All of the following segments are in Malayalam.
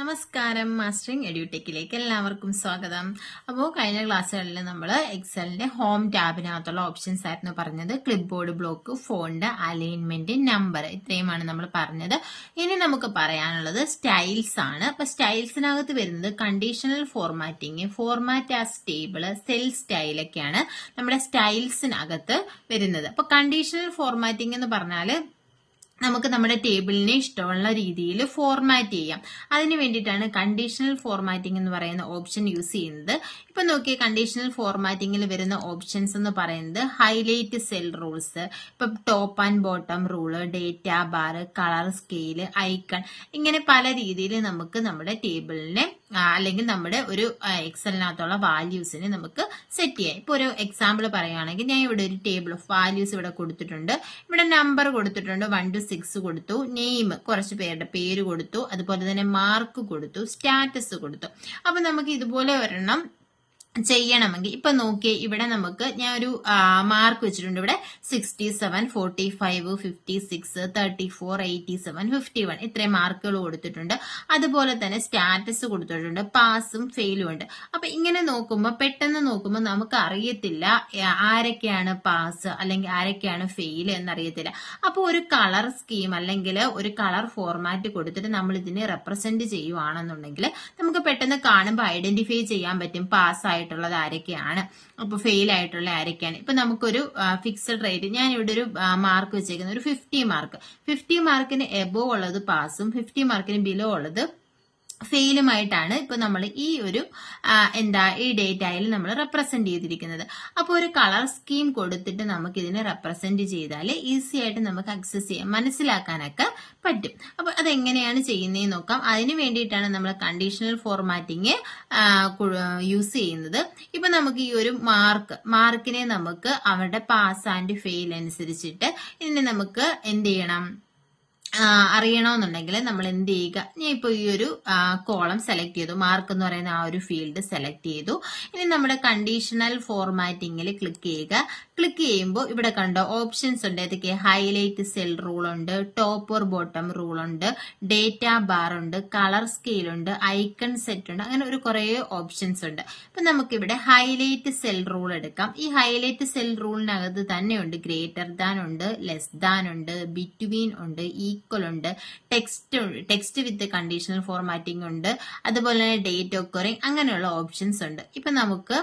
നമസ്കാരം, മാസ്റ്ററിംഗ് എഡ്യൂടെക്കിലേക്ക് എല്ലാവർക്കും സ്വാഗതം. അപ്പോൾ കഴിഞ്ഞ ക്ലാസ്സുകളിൽ നമ്മൾ എക്സലിന്റെ ഹോം ടാബിനകത്തുള്ള ഓപ്ഷൻസ് ആയിരുന്നു പറഞ്ഞത്. Clip board, block, font, alignment, number, ഇത്രയുമാണ് നമ്മൾ പറഞ്ഞത്. ഇനി നമുക്ക് പറയാനുള്ളത് സ്റ്റൈൽസ് ആണ്. അപ്പൊ സ്റ്റൈൽസിനകത്ത് വരുന്നത് conditional formatting, format as table, cell സ്റ്റൈലൊക്കെയാണ് നമ്മുടെ സ്റ്റൈൽസിനകത്ത് വരുന്നത്. അപ്പൊ കണ്ടീഷണൽ ഫോർമാറ്റിംഗ് എന്ന് പറഞ്ഞാൽ നമുക്ക് നമ്മുടെ ടേബിളിനെ ഇഷ്ടമുള്ള രീതിയിൽ ഫോർമാറ്റ് ചെയ്യാം. അതിന് വേണ്ടിയിട്ടാണ് കണ്ടീഷണൽ ഫോർമാറ്റിംഗ് എന്ന് പറയുന്ന ഓപ്ഷൻ യൂസ് ചെയ്യുന്നത്. ഇപ്പൊ നോക്കിയ കണ്ടീഷണൽ ഫോർമാറ്റിംഗിൽ വരുന്ന ഓപ്ഷൻസ് എന്ന് പറയുന്നത് ഹൈലൈറ്റ് സെൽ റൂൾസ്, ഇപ്പൊ top and bottom rule, data bar, colour scale, icon, ഇങ്ങനെ പല രീതിയിൽ നമുക്ക് നമ്മുടെ ടേബിളിനെ അല്ലെങ്കിൽ നമ്മുടെ ഒരു എക്സലിനകത്തുള്ള വാല്യൂസിനെ നമുക്ക് സെറ്റ് ചെയ്യാം. ഇപ്പൊ ഒരു എക്സാമ്പിൾ പറയുകയാണെങ്കിൽ ഞാൻ ഇവിടെ ഒരു ടേബിൾ ഓഫ് വാല്യൂസ് ഇവിടെ കൊടുത്തിട്ടുണ്ട്. ഇവിടെ നമ്പർ കൊടുത്തിട്ടുണ്ട്, 1 to 6 കൊടുത്തു, നെയിം കുറച്ച് പേരുടെ പേര് കൊടുത്തു, അതുപോലെ തന്നെ മാർക്ക് കൊടുത്തു, സ്റ്റാറ്റസ് കൊടുത്തു. അപ്പൊ നമുക്ക് ഇതുപോലെ ഒരെണ്ണം ചെയ്യണമെങ്കിൽ ഇപ്പൊ നോക്കിയേ, ഇവിടെ നമുക്ക് ഞാൻ ഒരു മാർക്ക് വെച്ചിട്ടുണ്ട്. ഇവിടെ 67, 45, 56, 34, 87, 51 ഇത്രയും മാർക്കുകൾ കൊടുത്തിട്ടുണ്ട്. അതുപോലെ തന്നെ സ്റ്റാറ്റസ് കൊടുത്തിട്ടുണ്ട്, പാസും ഫെയിലും ഉണ്ട്. അപ്പൊ ഇങ്ങനെ നോക്കുമ്പോൾ പെട്ടെന്ന് നോക്കുമ്പോൾ നമുക്ക് അറിയത്തില്ല ആരൊക്കെയാണ് പാസ് അല്ലെങ്കിൽ ആരൊക്കെയാണ് ഫെയിൽ എന്നറിയത്തില്ല. അപ്പോൾ ഒരു കളർ സ്കീം അല്ലെങ്കിൽ ഒരു കളർ ഫോർമാറ്റ് കൊടുത്തിട്ട് നമ്മൾ ഇതിനെ റെപ്രസെന്റ് ചെയ്യുവാണെന്നുണ്ടെങ്കിൽ നമുക്ക് പെട്ടെന്ന് കാണുമ്പോൾ ഐഡന്റിഫൈ ചെയ്യാൻ പറ്റും പാസ് ുള്ളത് ആരൊക്കെയാണ്, അപ്പൊ ഫെയിൽ ആയിട്ടുള്ള ആരൊക്കെയാണ്. ഇപ്പൊ നമുക്കൊരു ഫിക്സഡ് റേറ്റ്, ഞാൻ ഇവിടെ ഒരു മാർക്ക് വെച്ചേക്കുന്നത് ഒരു 50 മാർക്ക്. 50 മാർക്കിന് എബോവ് ഉള്ളത് പാസും 50 മാർക്കിന് ബിലോ ഉള്ളത് ഫെയിലുമായിട്ടാണ് ഇപ്പൊ നമ്മൾ ഈ ഒരു ഈ ഡേറ്റയിൽ നമ്മൾ റെപ്രസെന്റ് ചെയ്തിരിക്കുന്നത്. അപ്പോൾ ഒരു കളർ സ്കീം കൊടുത്തിട്ട് നമുക്ക് ഇതിനെ റെപ്രസെന്റ് ചെയ്താൽ ഈസി ആയിട്ട് നമുക്ക് അക്സസ് ചെയ്യാം, മനസ്സിലാക്കാനൊക്കെ പറ്റും. അപ്പൊ അതെങ്ങനെയാണ് ചെയ്യുന്നതെന്ന് നോക്കാം. അതിന് വേണ്ടിയിട്ടാണ് നമ്മൾ കണ്ടീഷണൽ ഫോർമാറ്റിംഗ് യൂസ് ചെയ്യുന്നത്. ഇപ്പൊ നമുക്ക് ഈ ഒരു മാർക്കിനെ നമുക്ക് അവരുടെ പാസ് ആൻഡ് ഫെയിൽ അനുസരിച്ചിട്ട് ഇതിനെ നമുക്ക് എന്ത് ചെയ്യണം, അറിയണമെന്നുണ്ടെങ്കിൽ നമ്മൾ എന്ത് ചെയ്യുക, ഞാൻ ഇപ്പോൾ ഈ ഒരു കോളം സെലക്ട് ചെയ്തു, മാർക്ക് എന്ന് പറയുന്ന ആ ഒരു ഫീൽഡ് സെലക്ട് ചെയ്തു. ഇനി നമ്മുടെ കണ്ടീഷണൽ ഫോർമാറ്റിംഗിൽ ക്ലിക്ക് ചെയ്യുക. ക്ലിക്ക് ചെയ്യുമ്പോൾ ഇവിടെ കണ്ടോ ഓപ്ഷൻസ് ഉണ്ട്. ഏതൊക്കെ? ഹൈലൈറ്റ് സെൽ റൂൾ ഉണ്ട്, ടോപ്പ് ഓർ ബോട്ടം റൂൾ ഉണ്ട്, ഡേറ്റ ബാർ ഉണ്ട്, കളർ സ്കെയിൽ ഉണ്ട്, ഐക്കൺ സെറ്റ് ഉണ്ട്, അങ്ങനെ ഒരു കുറേ ഓപ്ഷൻസ് ഉണ്ട്. അപ്പൊ നമുക്കിവിടെ ഹൈലൈറ്റ് സെൽ റൂൾ എടുക്കാം. ഈ ഹൈലൈറ്റ് സെൽ റൂളിനകത്ത് തന്നെ ഉണ്ട് ഗ്രേറ്റർ ദാൻ ഉണ്ട്, ലെസ് ദാൻ ഉണ്ട്, ബിറ്റ്വീൻ ഉണ്ട്, ഈക്വൽ ഉണ്ട്, ടെക്സ്റ്റ് വിത്ത് കണ്ടീഷണൽ ഫോർമാറ്റിംഗ് ഉണ്ട്, അതുപോലെ തന്നെ ഡേറ്റ് ഒക്കറിംഗ്, അങ്ങനെയുള്ള ഓപ്ഷൻസ് ഉണ്ട്. ഇപ്പൊ നമുക്ക്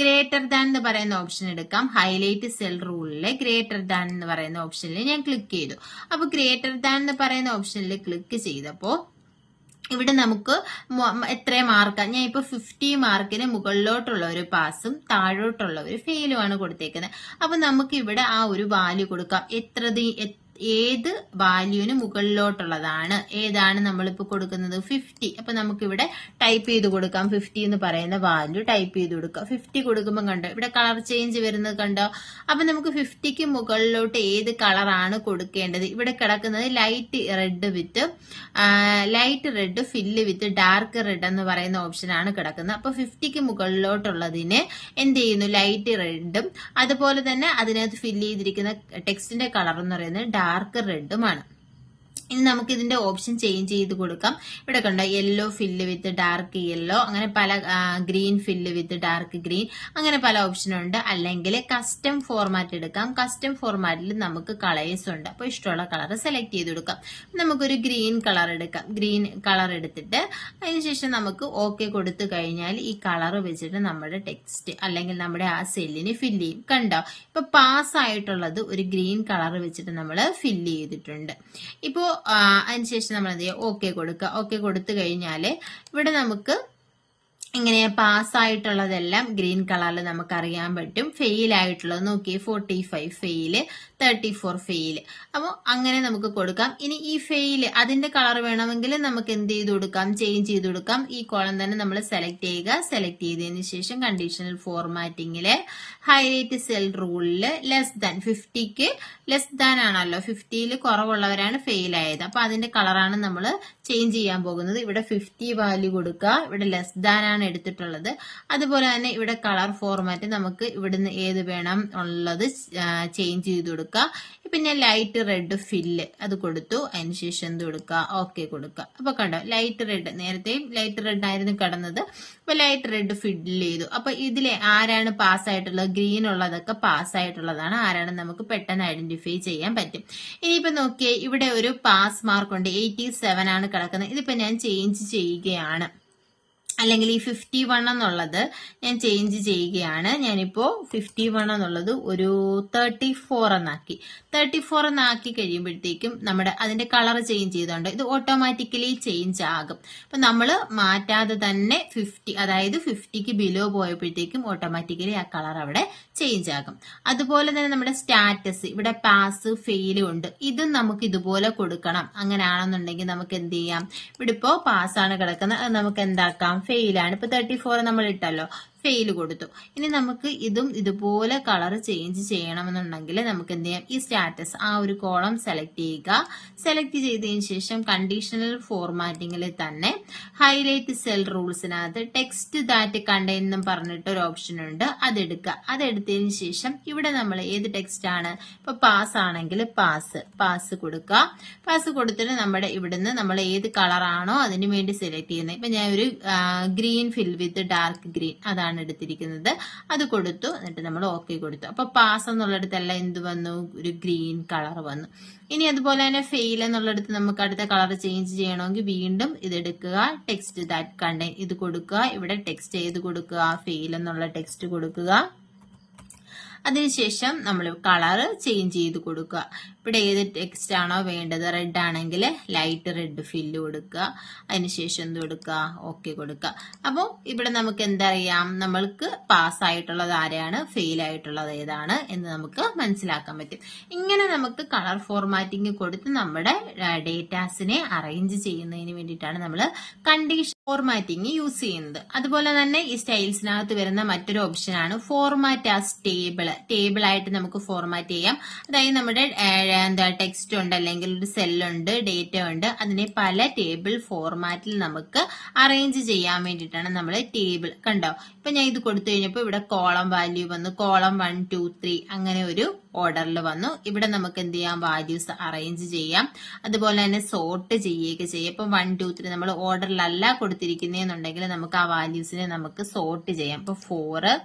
ഗ്രേറ്റർ ദാൻ എന്ന് പറയുന്ന ഓപ്ഷൻ എടുക്കാം. ഹൈലൈറ്റ് സെൽ റൂളിലെ ഗ്രേറ്റർ ദാൻ എന്ന് പറയുന്ന ഓപ്ഷനിൽ ഞാൻ ക്ലിക്ക് ചെയ്തു. അപ്പൊ ഗ്രേറ്റർ ദാൻ എന്ന് പറയുന്ന ഓപ്ഷനിൽ ക്ലിക്ക് ചെയ്തപ്പോ ഇവിടെ നമുക്ക് എത്ര മാർക്കാണ്, ഞാൻ ഇപ്പൊ 50 മാർക്കിന് മുകളിലോട്ടുള്ള ഒരു പാസും താഴോട്ടുള്ള ഒരു ഫെയിലുമാണ് കൊടുത്തേക്കുന്നത്. അപ്പൊ നമുക്ക് ഇവിടെ ആ ഒരു വാല്യൂ കൊടുക്കാം. ഏത് വാല്യൂവിന് മുകളിലോട്ടുള്ളതാണ്, ഏതാണ് നമ്മളിപ്പോ കൊടുക്കുന്നത്? 50. അപ്പൊ നമുക്കിവിടെ ടൈപ്പ് ചെയ്ത് കൊടുക്കാം. 50 എന്ന് പറയുന്ന വാല്യൂ ടൈപ്പ് ചെയ്ത് കൊടുക്കാം. 50 കൊടുക്കുമ്പോൾ കണ്ടോ ഇവിടെ കളർ ചേഞ്ച് വരുന്നത് കണ്ടോ. അപ്പൊ നമുക്ക് 50ക്ക് മുകളിലോട്ട് ഏത് കളറാണ് കൊടുക്കേണ്ടത്? ഇവിടെ കിടക്കുന്നത് ലൈറ്റ് റെഡ് ഫില്ല് വിത്ത് ഡാർക്ക് റെഡ് എന്ന് പറയുന്ന ഓപ്ഷനാണ് കിടക്കുന്നത്. അപ്പൊ 50ക്ക് മുകളിലോട്ടുള്ളതിന് എന്ത് ചെയ്യുന്നു? ലൈറ്റ് റെഡും അതുപോലെ തന്നെ അതിനകത്ത് ഫില്ല് ചെയ്തിരിക്കുന്ന ടെക്സ്റ്റിന്റെ കളർ എന്ന് പറയുന്നത് ഡാർക്ക് റെഡുമാണ്. ഇനി നമുക്ക് ഇതിന്റെ ഓപ്ഷൻ ചേഞ്ച് ചെയ്ത് കൊടുക്കാം. ഇവിടെ കണ്ടോ യെല്ലോ ഫില്ല് വിത്ത് ഡാർക്ക് യെല്ലോ, അങ്ങനെ പല ഗ്രീൻ ഫില്ല് വിത്ത് ഡാർക്ക് ഗ്രീൻ, അങ്ങനെ പല ഓപ്ഷൻ ഉണ്ട്. അല്ലെങ്കിൽ കസ്റ്റം ഫോർമാറ്റ് എടുക്കാം. കസ്റ്റം ഫോർമാറ്റിൽ നമുക്ക് കളേഴ്സ് ഉണ്ട്. അപ്പൊ ഇഷ്ടമുള്ള കളർ സെലക്ട് ചെയ്ത് കൊടുക്കാം. നമുക്കൊരു ഗ്രീൻ കളർ എടുക്കാം. ഗ്രീൻ കളർ എടുത്തിട്ട് അതിനുശേഷം നമുക്ക് ഓക്കെ കൊടുത്തു കഴിഞ്ഞാൽ ഈ കളർ വെച്ചിട്ട് നമ്മുടെ ടെക്സ്റ്റ് അല്ലെങ്കിൽ നമ്മുടെ ആ സെല്ലിന് ഫില്ല് ചെയ്യും. കണ്ടോ ഇപ്പൊ പാസ് ആയിട്ടുള്ളത് ഒരു ഗ്രീൻ കളർ വെച്ചിട്ട് നമ്മൾ ഫില്ല് ചെയ്തിട്ടുണ്ട്. ഇപ്പോ അതിനുശേഷം നമ്മൾ എന്ത് ചെയ്യുക? ഓക്കെ കൊടുക്കുക. ഓക്കെ കൊടുത്തു കഴിഞ്ഞാല് ഇവിടെ നമുക്ക് ഇങ്ങനെ പാസ്സായിട്ടുള്ളതെല്ലാം ഗ്രീൻ കളറിൽ നമുക്ക് അറിയാൻ പറ്റും. ഫെയിൽ ആയിട്ടുള്ളത് നോക്കി, 45 ഫെയില്, 34 ഫെയില്. അപ്പോൾ അങ്ങനെ നമുക്ക് കൊടുക്കാം. ഇനി ഈ ഫെയില് അതിന്റെ കളർ വേണമെങ്കിൽ നമുക്ക് എന്ത് ചെയ്ത് കൊടുക്കാം? ചേഞ്ച് ചെയ്ത് കൊടുക്കാം. ഈ കോളം തന്നെ നമ്മൾ സെലക്ട് ചെയ്യുക. സെലക്ട് ചെയ്തതിന് ശേഷം കണ്ടീഷണൽ ഫോർമാറ്റിംഗില് ഹൈലൈറ്റ് സെൽ റൂളില് ലെസ് ദാൻ, 50ക്ക് ലെസ് ദാൻ ആണല്ലോ, 50യിൽ കുറവുള്ളവരാണ് ഫെയിൽ ആയത്. അപ്പൊ അതിന്റെ കളറാണ് നമ്മൾ ചേഞ്ച് ചെയ്യാൻ പോകുന്നത്. ഇവിടെ 50 വാല്യൂ കൊടുക്കുക. ഇവിടെ ലെസ് ദാൻ ആണ് ആണ് എടുത്തിട്ടുള്ളത്. അതുപോലെ തന്നെ ഇവിടെ കളർ ഫോർമാറ്റ് നമുക്ക് ഇവിടുന്ന് ഏത് വേണം ഉള്ളത് ചേഞ്ച് ചെയ്ത് കൊടുക്കുക. പിന്നെ ലൈറ്റ് റെഡ് ഫില്ല് അത് കൊടുത്തു. അതിനുശേഷം എന്ത് കൊടുക്കുക, ഓക്കെ കൊടുക്കുക. അപ്പൊ കണ്ടോ ലൈറ്റ് റെഡ്, നേരത്തെയും ലൈറ്റ് റെഡ് ആയിരുന്നു കിടന്നത്, അപ്പൊ ലൈറ്റ് റെഡ് ഫില്ല് ചെയ്തു. അപ്പൊ ഇതിലെ ആരാണ് പാസ് ആയിട്ടുള്ളത്, ഗ്രീൻ ഉള്ളതൊക്കെ പാസ് ആയിട്ടുള്ളതാണ്. ആരാണ് നമുക്ക് പെട്ടെന്ന് ഐഡന്റിഫൈ ചെയ്യാൻ പറ്റും. ഇനിയിപ്പോ നോക്കിയേ, ഇവിടെ ഒരു പാസ് മാർക്ക് ഉണ്ട്, 87 ആണ് കിടക്കുന്നത്. ഇതിപ്പോ ഞാൻ ചേഞ്ച് ചെയ്യുകയാണ്, അല്ലെങ്കിൽ ഈ 51 എന്നുള്ളത് ഞാൻ ചേഞ്ച് ചെയ്യുകയാണ്. ഞാനിപ്പോ 51 എന്നുള്ളത് ഒരു 34 എന്നാക്കി. 34 എന്നാക്കി കഴിയുമ്പോഴത്തേക്കും നമ്മുടെ അതിന്റെ കളർ ചേഞ്ച് ചെയ്തുകൊണ്ട് ഇത് ഓട്ടോമാറ്റിക്കലി ചേഞ്ച് ആകും. അപ്പൊ നമ്മൾ മാറ്റാതെ തന്നെ 50, അതായത് 50ക്ക് ബിലോ പോയപ്പോഴത്തേക്കും ഓട്ടോമാറ്റിക്കലി ആ കളർ അവിടെ ചേഞ്ച് ആകും. അതുപോലെ തന്നെ നമ്മുടെ സ്റ്റാറ്റസ് ഇവിടെ പാസ് ഫെയിലും ഉണ്ട്. ഇതും നമുക്ക് ഇതുപോലെ കൊടുക്കണം. അങ്ങനെയാണെന്നുണ്ടെങ്കിൽ നമുക്ക് എന്ത് ചെയ്യാം, ഇവിടെ ഇപ്പോ പാസ്സാണ് കിടക്കുന്നത്, അത് നമുക്ക് എന്താക്കാം, ഫെയിലാണ്. ഇപ്പൊ 34 നമ്മൾ ഇട്ടല്ലോ, ഫെയിൽ കൊടുത്തു. ഇനി നമുക്ക് ഇതും ഇതുപോലെ കളർ ചേഞ്ച് ചെയ്യണമെന്നുണ്ടെങ്കിൽ നമുക്ക് എന്ത് ചെയ്യാം, ഈ സ്റ്റാറ്റസ് ആ ഒരു കോളം സെലക്ട് ചെയ്യുക. സെലക്ട് ചെയ്തതിന് ശേഷം കണ്ടീഷണൽ ഫോർമാറ്റിംഗിൽ തന്നെ ഹൈലൈറ്റ് സെൽ റൂൾസിനകത്ത് ടെക്സ്റ്റ് ദാറ്റ് കണ്ടെയ്ൻ എന്നും പറഞ്ഞിട്ട് ഒരു ഓപ്ഷൻ ഉണ്ട്, അതെടുക്കുക. അതെടുത്തതിന് ശേഷം ഇവിടെ നമ്മൾ ഏത് ടെക്സ്റ്റ് ആണ്, ഇപ്പൊ പാസ് ആണെങ്കിൽ പാസ് കൊടുക്കുക. പാസ് കൊടുത്തിട്ട് നമ്മുടെ ഇവിടുന്ന് നമ്മൾ ഏത് കളറാണോ അതിന് വേണ്ടി സെലക്ട് ചെയ്യുന്നത്. ഇപ്പൊ ഞാൻ ഒരു green fill with dark green അതാണ് എടുത്തിരിക്കുന്നത്, അത് കൊടുത്തു. എന്നിട്ട് നമ്മൾ ഓക്കെ കൊടുത്തു. അപ്പൊ പാസ് എന്നുള്ളിടത്തെല്ലാം എന്ത് വന്നു, ഒരു ഗ്രീൻ കളർ വന്നു. ഇനി അതുപോലെ തന്നെ ഫെയിൽ എന്നുള്ളിടത്ത് നമുക്ക് അടുത്ത കളർ ചേഞ്ച് ചെയ്യണമെങ്കിൽ വീണ്ടും ഇതെടുക്കുക, ടെക്സ്റ്റ് ദാറ്റ് കണ്ടെയ്ൻ ഇത് കൊടുക്കുക. ഇവിടെ ടെക്സ്റ്റ് ഏത് കൊടുക്കുക, ഫെയിൽ എന്നുള്ള ടെക്സ്റ്റ് കൊടുക്കുക. അതിനുശേഷം നമ്മൾ കളർ ചേഞ്ച് ചെയ്ത് കൊടുക്കുക. ഇവിടെ ഏത് ടെക്സ്റ്റ് ആണോ വേണ്ടത്, റെഡ് ആണെങ്കിൽ ലൈറ്റ് റെഡ് ഫില്ല് കൊടുക്കുക. അതിനുശേഷം എന്ത് കൊടുക്കുക, ഓക്കെ കൊടുക്കുക. അപ്പോൾ ഇവിടെ നമുക്ക് എന്തറിയാം, നമ്മൾക്ക് പാസ് ആയിട്ടുള്ളത് ആരെയാണ്, ഫെയിൽ ആയിട്ടുള്ളത് ഏതാണ് എന്ന് നമുക്ക് മനസ്സിലാക്കാൻ പറ്റും. ഇങ്ങനെ നമുക്ക് കളർ ഫോർമാറ്റിംഗ് കൊടുത്ത് നമ്മുടെ ഡേറ്റാസിനെ അറേഞ്ച് ചെയ്യുന്നതിന് വേണ്ടിയിട്ടാണ് നമ്മൾ കണ്ടീഷൻ ഫോർമാറ്റിംഗ് യൂസ് ചെയ്യുന്നത്. അതുപോലെ തന്നെ ഈ സ്റ്റൈൽസിനകത്ത് വരുന്ന മറ്റൊരു ഓപ്ഷനാണ് ഫോർമാറ്റ് ആസ് ടേബിൾ ആയിട്ട് നമുക്ക് ഫോർമാറ്റ് ചെയ്യാം. അതായത് നമ്മുടെ ടെക്സ്റ്റ് ഉണ്ട്, അല്ലെങ്കിൽ ഒരു സെല്ലുണ്ട്, ഡേറ്റ ഉണ്ട്, അതിനെ പല ടേബിൾ ഫോർമാറ്റിൽ നമുക്ക് അറേഞ്ച് ചെയ്യാൻ വേണ്ടിയിട്ടാണ് നമ്മൾ ടേബിൾ. കണ്ടോ, ഇപ്പൊ ഞാൻ ഇത് കൊടുത്തു കഴിഞ്ഞപ്പോൾ ഇവിടെ കോളം വാല്യൂ വന്നു, കോളം 1 2 3 അങ്ങനെ ഒരു ഓർഡറിൽ വന്നു. ഇവിടെ നമുക്ക് എന്ത് ചെയ്യാം, വാല്യൂസ് അറേഞ്ച് ചെയ്യാം. അതുപോലെ തന്നെ സോർട്ട് ചെയ്യുകയൊക്കെ ചെയ്യാം. ഇപ്പൊ 1 2 3 നമ്മൾ ഓർഡറിലല്ല കൊടുത്തിരിക്കുന്നതെന്നുണ്ടെങ്കിൽ നമുക്ക് ആ വാല്യൂസിനെ നമുക്ക് സോർട്ട് ചെയ്യാം. ഇപ്പൊ 4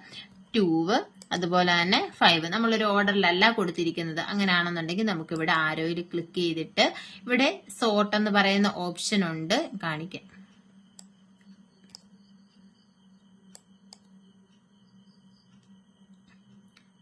2 അതുപോലെ തന്നെ 5 നമ്മളൊരു ഓർഡറിലല്ല കൊടുത്തിരിക്കുന്നത്. അങ്ങനെയാണെന്നുണ്ടെങ്കിൽ നമുക്ക് ഇവിടെ ആരോയിൽ ക്ലിക്ക് ചെയ്തിട്ട് ഇവിടെ സോർട്ട് എന്ന് പറയുന്ന ഓപ്ഷൻ ഉണ്ട്, കാണിക്കാം.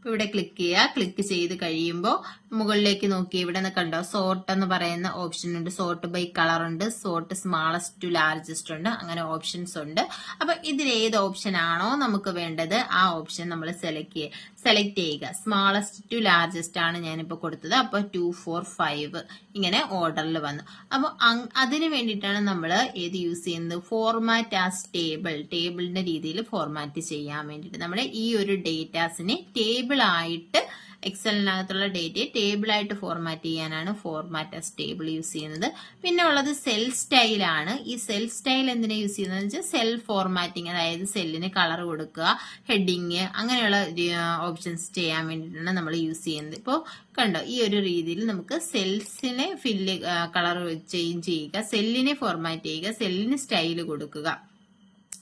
ഇവിടെ ക്ലിക്ക് ചെയ്യുക. ക്ലിക്ക് ചെയ്ത് കഴിയുമ്പോൾ മുകളിലേക്ക് നോക്കി ഇവിടെ കണ്ടോ, സോർട്ട് എന്ന് പറയുന്ന ഓപ്ഷൻ ഉണ്ട്, സോർട്ട് ബൈ കളർ ഉണ്ട്, സോർട്ട് സ്മാളസ്റ്റ് ടു ലാർജസ്റ്റ് ഉണ്ട്, അങ്ങനെ ഓപ്ഷൻസ് ഉണ്ട്. അപ്പൊ ഇതിൽ ഏത് ഓപ്ഷൻ ആണോ നമുക്ക് വേണ്ടത് ആ ഓപ്ഷൻ നമ്മൾ സെലക്ട് ചെയ്യുക. സ്മാളസ്റ്റ് ടു ലാർജസ്റ്റ് ആണ് ഞാനിപ്പോ കൊടുത്തത്. അപ്പൊ 2 4 5 ഇങ്ങനെ ഓർഡറിൽ വന്നു. അപ്പൊ അതിന് വേണ്ടിയിട്ടാണ് നമ്മൾ ഏത് യൂസ് ചെയ്യുന്നത്, ഫോർമാറ്റ് ആസ് ടേബിളിന്റെ രീതിയിൽ ഫോർമാറ്റ് ചെയ്യാൻ വേണ്ടിയിട്ട് നമ്മുടെ ഈ ഒരു ഡേറ്റാസിനെ ടേബിൾ ആയിട്ട്, എക്സലിനകത്തുള്ള ഡേറ്റയെ ടേബിൾ ആയിട്ട് ഫോർമാറ്റ് ചെയ്യാനാണ് ഫോർമാറ്റ് ആസ് ടേബിൾ യൂസ് ചെയ്യുന്നത്. പിന്നെ ഉള്ളത് സെൽ സ്റ്റൈൽ ആണ്. ഈ സെൽ സ്റ്റൈൽ എന്തിനാ യൂസ് ചെയ്യുന്നത് വെച്ചാൽ സെൽ ഫോർമാറ്റിംഗ്, അതായത് സെല്ലിന് കളർ കൊടുക്കുക, ഹെഡിങ് അങ്ങനെയുള്ള ഓപ്ഷൻസ് ചെയ്യാൻ വേണ്ടിയിട്ടാണ് നമ്മൾ യൂസ് ചെയ്യുന്നത്. ഇപ്പോൾ കണ്ടോ, ഈ ഒരു രീതിയിൽ നമുക്ക് സെൽസിനെ കളർ ചേഞ്ച് ചെയ്യുക, സെല്ലിനെ ഫോർമാറ്റ് ചെയ്യുക, സെല്ലിന് സ്റ്റൈൽ കൊടുക്കുക.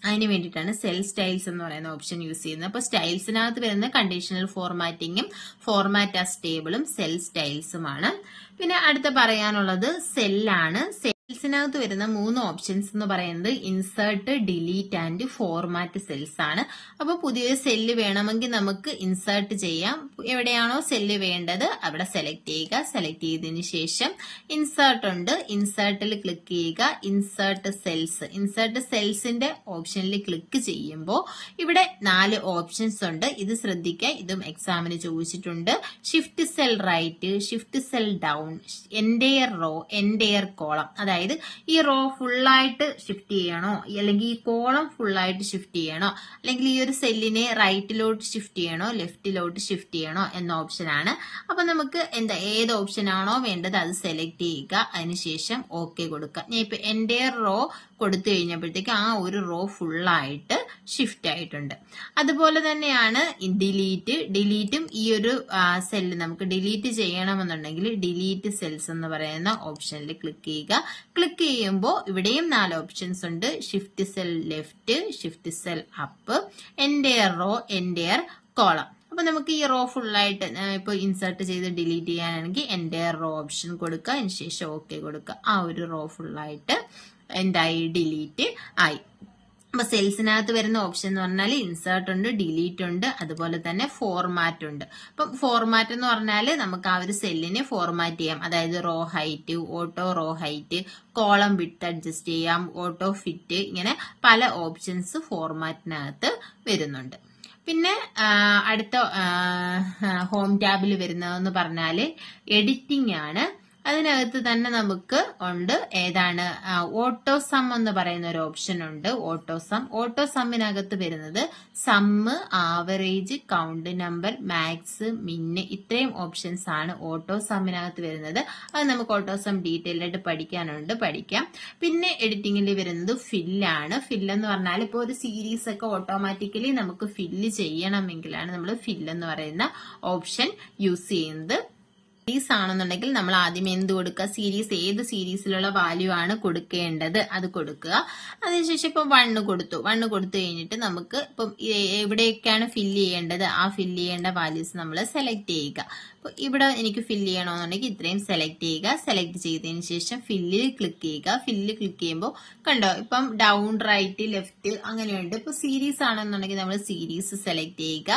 അതിന് വേണ്ടിയിട്ടാണ് സെൽ സ്റ്റൈൽസ് എന്ന് പറയുന്ന ഓപ്ഷൻ യൂസ് ചെയ്യുന്നത്. അപ്പൊ സ്റ്റൈൽസിനകത്ത് വരുന്ന കണ്ടീഷണൽ ഫോർമാറ്റിംഗും ഫോർമാറ്റ് ആസ് ടേബിളും സെൽ സ്റ്റൈൽസുമാണ്. പിന്നെ അടുത്ത പറയാനുള്ളത് സെല്ലാണ്. സെൽസിനകത്ത് വരുന്ന 3 ഓപ്ഷൻസ് എന്ന് പറയുന്നത് insert, delete and format cells ആണ്. അപ്പൊ പുതിയൊരു സെല്ല് വേണമെങ്കിൽ നമുക്ക് ഇൻസേർട്ട് ചെയ്യാം. എവിടെയാണോ സെല്ല് വേണ്ടത് അവിടെ സെലക്ട് ചെയ്യുക. സെലക്ട് ചെയ്തതിന് ശേഷം ഇൻസേർട്ട് ഉണ്ട്, ഇൻസേർട്ടിൽ ക്ലിക്ക് ചെയ്യുക. ഇൻസേർട്ട് സെൽസിന്റെ ഓപ്ഷനിൽ ക്ലിക്ക് ചെയ്യുമ്പോൾ ഇവിടെ 4 ഓപ്ഷൻസ് ഉണ്ട്. ഇത് ശ്രദ്ധിക്കുക, ഇതും എക്സാമിന് ചോദിച്ചിട്ടുണ്ട്. Shift cell right, shift cell down, entire row, entire column. അതായത് ഈ റോ ഫുള്ളായിട്ട് ഷിഫ്റ്റ് ചെയ്യണോ, അല്ലെങ്കിൽ ഈ കോളം ഫുള്ളായിട്ട് ഷിഫ്റ്റ് ചെയ്യണോ, അല്ലെങ്കിൽ ഈ ഒരു സെല്ലിനെ റൈറ്റിലോട്ട് ഷിഫ്റ്റ് ചെയ്യണോ, ലെഫ്റ്റിലോട്ട് ഷിഫ്റ്റ് ചെയ്യണോ എന്ന ഓപ്ഷനാണ്. അപ്പൊ നമുക്ക് ഏത് ഓപ്ഷൻ ആണോ വേണ്ടത് അത് സെലക്ട് ചെയ്യുക. അതിനുശേഷം ഓക്കെ കൊടുക്കുക. ഞാൻ ഇപ്പൊ എൻഡയർ റോ കൊടുത്തു കഴിഞ്ഞപ്പോഴത്തേക്ക് ആ ഒരു റോ ഫുള്ളായിട്ട് ഷിഫ്റ്റ് ആയിട്ടുണ്ട്. അതുപോലെ തന്നെയാണ് ഡിലീറ്റും ഈ ഒരു സെല്ല് നമുക്ക് ഡിലീറ്റ് ചെയ്യണമെന്നുണ്ടെങ്കിൽ ഡിലീറ്റ് സെൽസ് എന്ന് പറയുന്ന ഓപ്ഷനിൽ ക്ലിക്ക് ചെയ്യുക. ക്ലിക്ക് ചെയ്യുമ്പോൾ ഇവിടെയും 4 ഓപ്ഷൻസ് ഉണ്ട്. Shift cell left, shift cell up, entire row, entire column. അപ്പൊ നമുക്ക് ഈ റോ ഫുള്ളായിട്ട് ഇപ്പൊ ഇൻസേർട്ട് ചെയ്ത് ഡിലീറ്റ് ചെയ്യാനാണെങ്കിൽ എൻഡയർ റോ ഓപ്ഷൻ കൊടുക്കുക, അതിനുശേഷം ഓക്കെ കൊടുക്കുക. ആ ഒരു റോ ഫുള്ളായിട്ട് എന്തായി, ഡിലീറ്റ് ആയി. അപ്പൊ സെൽസിനകത്ത് വരുന്ന ഓപ്ഷൻ എന്ന് പറഞ്ഞാൽ ഇൻസേർട്ട് ഉണ്ട്, ഡിലീറ്റ് ഉണ്ട്, അതുപോലെ തന്നെ ഫോർമാറ്റ് ഉണ്ട്. അപ്പം ഫോർമാറ്റ് എന്ന് പറഞ്ഞാൽ നമുക്ക് ആ ഒരു സെല്ലിനെ ഫോർമാറ്റ് ചെയ്യാം. അതായത് row height, auto row height, column width adjust ചെയ്യാം, ഓട്ടോ ഫിറ്റ്, ഇങ്ങനെ പല ഓപ്ഷൻസ് ഫോർമാറ്റിനകത്ത് വരുന്നുണ്ട്. പിന്നെ അടുത്ത ഹോം ടാബിൽ വരുന്നതെന്ന് പറഞ്ഞാല് എഡിറ്റിംഗ് ആണ്. അതിനകത്ത് തന്നെ നമുക്ക് ഉണ്ട് ഏതാണ്, ഓട്ടോ സം എന്ന് പറയുന്ന ഒരു ഓപ്ഷൻ ഉണ്ട്. ഓട്ടോ സമ്മിനകത്ത് വരുന്നത് sum, average, count number, max, min, ഇത്രയും ഓപ്ഷൻസ് ആണ് ഓട്ടോ സമ്മിനകത്ത് വരുന്നത്. അത് നമുക്ക് ഓട്ടോ സം ഡീറ്റെയിൽ ആയിട്ട് പഠിക്കാം. പിന്നെ എഡിറ്റിംഗിൽ വരുന്നത് ഫില്ലാണ്. ഫില്ലെന്ന് പറഞ്ഞാൽ ഇപ്പോൾ ഒരു സീരീസ് ഒക്കെ ഓട്ടോമാറ്റിക്കലി നമുക്ക് ഫില്ല് ചെയ്യണമെങ്കിലാണ് നമ്മൾ ഫില്ലെന്ന് പറയുന്ന ഓപ്ഷൻ യൂസ് ചെയ്യുന്നത്. സീരീസ് ആണെന്നുണ്ടെങ്കിൽ നമ്മൾ ആദ്യം എന്ത് കൊടുക്കുക, ഏത് സീരീസിലുള്ള വാല്യൂ ആണ് കൊടുക്കേണ്ടത് അത് കൊടുക്കുക. അതിനുശേഷം ഇപ്പൊ 1 കൊടുത്തു കഴിഞ്ഞിട്ട് നമുക്ക് ഇപ്പം എവിടെയൊക്കെയാണ് ഫില്ല് ചെയ്യേണ്ടത് ആ ഫില്ല് ചെയ്യേണ്ട വാല്യൂസ് നമ്മൾ സെലക്ട് ചെയ്യുക. അപ്പൊ ഇവിടെ എനിക്ക് ഫില്ല് ചെയ്യണമെന്നുണ്ടെങ്കിൽ ഇത്രയും സെലക്ട് ചെയ്യുക. സെലക്ട് ചെയ്തതിന് ശേഷം ഫില്ലിൽ ക്ലിക്ക് ചെയ്യുക. ഫില്ല് ക്ലിക്ക് ചെയ്യുമ്പോൾ കണ്ടോ ഇപ്പം ഡൗൺ, റൈറ്റ്, ലെഫ്റ്റ് അങ്ങനെയുണ്ട്. ഇപ്പൊ സീരീസ് ആണെന്നുണ്ടെങ്കിൽ നമ്മൾ സീരീസ് സെലക്ട് ചെയ്യുക.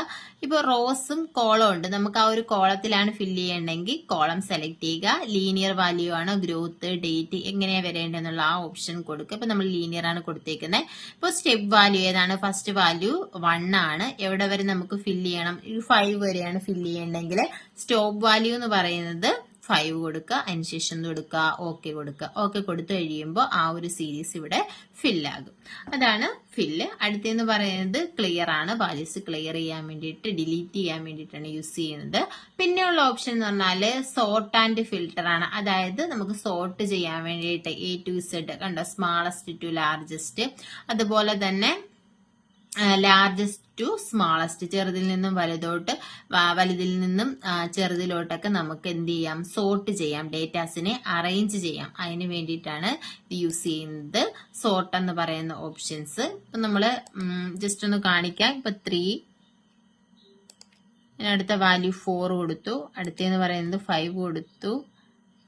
ഇപ്പൊ റോസും കോളം ഉണ്ട്, നമുക്ക് ആ ഒരു കോളത്തിലാണ് ഫില്ല് ചെയ്യണമെങ്കിൽ കോളം സെലക്ട് ചെയ്യുക. ലീനിയർ വാല്യൂ ആണ്, ഗ്രോത്ത്, ഡേറ്റ് എങ്ങനെയാ വരേണ്ടതെന്നുള്ള ആ ഓപ്ഷൻ കൊടുക്കുക. ഇപ്പൊ നമ്മൾ ലീനിയർ ആണ് കൊടുത്തേക്കുന്നത്. ഇപ്പൊ സ്റ്റെപ്പ് വാല്യൂ ഏതാണ്, ഫസ്റ്റ് വാല്യൂ 1 ആണ്. എവിടെ വരെ നമുക്ക് ഫില്ല് ചെയ്യണം, 5 വരെയാണ് ഫില്ല് ചെയ്യേണ്ടെങ്കിൽ സ്റ്റോപ്പ് വാല്യൂ എന്ന് പറയുന്നത് 5 കൊടുക്കുക. അതിനുശേഷം കൊടുക്കുക, ഓക്കെ കൊടുക്കുക. ഓക്കെ കൊടുത്തു കഴിയുമ്പോൾ ആ ഒരു സീരീസ് ഇവിടെ ഫില്ലാകും. അതാണ് ഫില്ല്. അടുത്തെന്ന് പറയുന്നത് ക്ലിയർ ആണ്. വാല്യൂസ് ക്ലിയർ ചെയ്യാൻ വേണ്ടിയിട്ട്, ഡിലീറ്റ് ചെയ്യാൻ വേണ്ടിയിട്ടാണ് യൂസ് ചെയ്യുന്നത്. പിന്നെയുള്ള ഓപ്ഷൻ എന്ന് പറഞ്ഞാല് സോർട്ട് ആൻഡ് ഫിൽട്ടർ ആണ്. അതായത് നമുക്ക് സോർട്ട് ചെയ്യാൻ വേണ്ടിയിട്ട് A to Z കണ്ടോ, സ്മാളസ്റ്റ് ടു ലാർജസ്റ്റ്, അതുപോലെ തന്നെ ലാർജസ്റ്റ് ടു സ്മാളസ്റ്റ്, ചെറുതിൽ നിന്നും വലുതോട്ട്, വലുതിൽ നിന്നും ചെറുതിലോട്ടൊക്കെ നമുക്ക് എന്ത് ചെയ്യാം, സോർട്ട് ചെയ്യാം, ഡേറ്റാസിനെ അറേഞ്ച് ചെയ്യാം. അതിന് വേണ്ടിയിട്ടാണ് ഇത് യൂസ് ചെയ്യുന്നത്, സോർട്ട് എന്ന് പറയുന്ന ഓപ്ഷൻസ്. ഇപ്പൊ നമ്മള് ജസ്റ്റ് ഒന്ന് കാണിക്കാം. ഇപ്പൊ 3, അടുത്ത വാല്യൂ 4 കൊടുത്തു, അടുത്തെന്ന് പറയുന്നത് 5 കൊടുത്തു,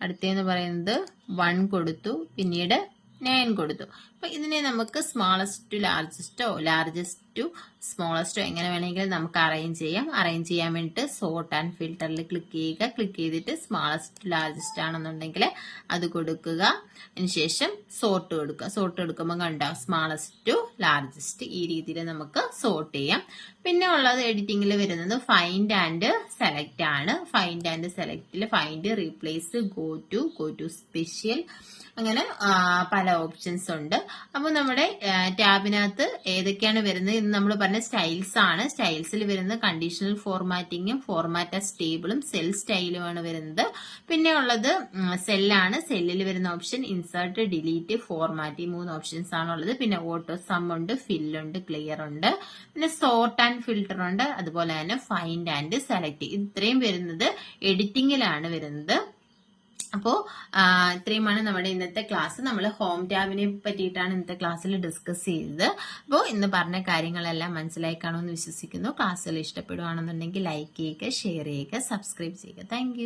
അടുത്തെന്ന് പറയുന്നത് 1 കൊടുത്തു, പിന്നീട് 9 കൊടുത്തു. അപ്പൊ ഇതിനെ നമുക്ക് സ്മാളസ്റ്റ് ടു ലാർജസ്റ്റോ, ലാർജസ്റ്റ് ടു സ്മോളസ്റ്റോ എങ്ങനെ വേണമെങ്കിലും നമുക്ക് അറേഞ്ച് ചെയ്യാം. അറേഞ്ച് ചെയ്യാൻ വേണ്ടിയിട്ട് സോർട്ട് ആൻഡ് ഫിൽട്ടറിൽ ക്ലിക്ക് ചെയ്യുക. ക്ലിക്ക് ചെയ്തിട്ട് സ്മാളസ്റ്റ് ടു ലാർജസ്റ്റ് ആണെന്നുണ്ടെങ്കിൽ അത് കൊടുക്കുക. അതിനുശേഷം സോർട്ട് കൊടുക്കുക. സോർട്ട് കൊടുക്കുമ്പോൾ കണ്ടോ, സ്മാളസ്റ്റ് ടു ലാർജസ്റ്റ്, ഈ രീതിയിൽ നമുക്ക് സോർട്ട് ചെയ്യാം. പിന്നെ ഉള്ളത് എഡിറ്റിംഗിൽ വരുന്നത് ഫൈൻഡ് ആൻഡ് സെലക്ട് ആണ്. ഫൈൻഡ് ആൻഡ് സെലക്റ്റിൽ find, replace, go to special, അങ്ങനെ പല ഓപ്ഷൻസ് ഉണ്ട്. അപ്പൊ നമ്മുടെ ടാബിനകത്ത് ഏതൊക്കെയാണ് വരുന്നത് എന്ന് നമ്മൾ പറഞ്ഞ സ്റ്റൈൽസ് ആണ്. സ്റ്റൈൽസിൽ വരുന്നത് കണ്ടീഷണൽ ഫോർമാറ്റിങ്ങും, ഫോർമാറ്റ് സ്റ്റേബിളും, സെൽ സ്റ്റൈലുമാണ് വരുന്നത്. പിന്നെ ഉള്ളത് സെല്ലാണ്. സെല്ലിൽ വരുന്ന ഓപ്ഷൻ ഇൻസേർട്ട്, ഡിലീറ്റ്, ഫോർമാറ്റ്, ഈ 3 ഓപ്ഷൻസ് ആണുള്ളത്. പിന്നെ ഓട്ടോ സം ഉണ്ട്, ഫില്ലുണ്ട്, ക്ലിയർ ഉണ്ട്, പിന്നെ സോർട്ട് ആൻഡ് ഫിൽട്ടർ ഉണ്ട്, അതുപോലെ തന്നെ ഫൈൻഡ് ആൻഡ് സെലക്ട്. ഇത്രയും വരുന്നത് എഡിറ്റിംഗിലാണ് വരുന്നത്. അപ്പോ ഇത്രയുമാണ് നമ്മുടെ ഇന്നത്തെ ക്ലാസ്. നമ്മൾ ഹോം ടാബിനെ പറ്റിയിട്ടാണ് ഇന്നത്തെ ക്ലാസ്സിൽ ഡിസ്കസ് ചെയ്തത്. അപ്പോൾ ഇന്ന് പറഞ്ഞ കാര്യങ്ങളെല്ലാം മനസ്സിലായി കാണുമെന്ന് വിശ്വസിക്കുന്നു. ക്ലാസ്സുകൾ ഇഷ്ടപ്പെടുകയാണെന്നുണ്ടെങ്കിൽ ലൈക്ക് ചെയ്യുക, ഷെയർ ചെയ്യുക, സബ്സ്ക്രൈബ് ചെയ്യുക. താങ്ക്